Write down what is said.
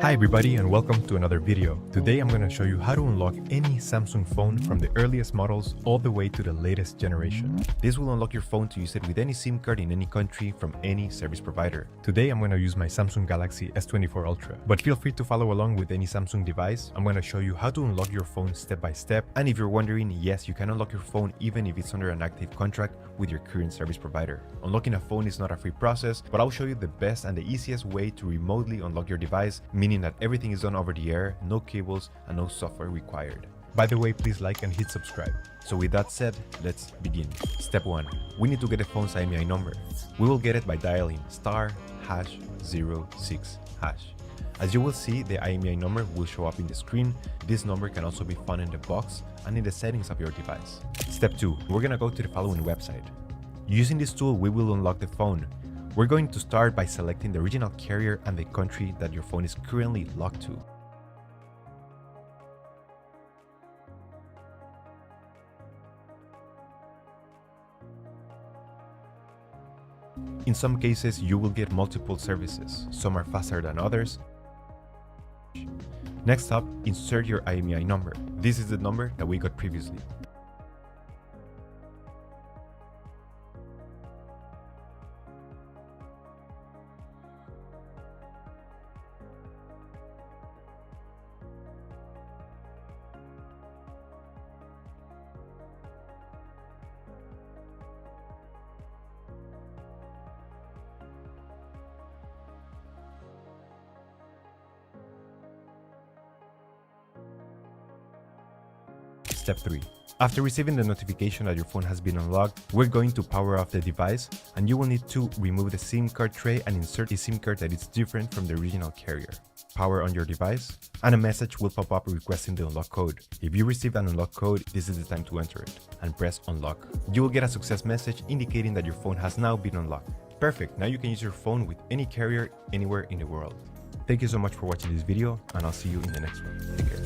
Hi everybody and welcome to another video. Today I'm going to show you how to unlock any Samsung phone from the earliest models all the way to the latest generation. This will unlock your phone to use it with any SIM card in any country from any service provider. Today I'm going to use my Samsung Galaxy S24 Ultra, but feel free to follow along with any Samsung device. I'm going to show you how to unlock your phone step by step, and if you're wondering, yes, you can unlock your phone even if it's under an active contract with your current service provider. Unlocking a phone is not a free process, but I'll show you the best and the easiest way to remotely unlock your device, meaning that everything is done over the air, no cables and no software required. By the way, please like and hit subscribe. So with that said, let's begin. Step 1. We need to get the phone's IMEI number. We will get it by dialing *#06#. As you will see, the IMEI number will show up in the screen. This number can also be found in the box and in the settings of your device. Step 2. We're gonna go to the following website. Using this tool, we will unlock the phone. We're going to start by selecting the original carrier and the country that your phone is currently locked to. In some cases, you will get multiple services. Some are faster than others. Next up, insert your IMEI number. This is the number that we got previously. Step 3. After receiving the notification that your phone has been unlocked, we're going to power off the device, and you will need to remove the SIM card tray and insert a SIM card that is different from the original carrier. Power on your device, and a message will pop up requesting the unlock code. If you receive an unlock code, this is the time to enter it, and press unlock. You will get a success message indicating that your phone has now been unlocked. Perfect, now you can use your phone with any carrier anywhere in the world. Thank you so much for watching this video, and I'll see you in the next one. Take care.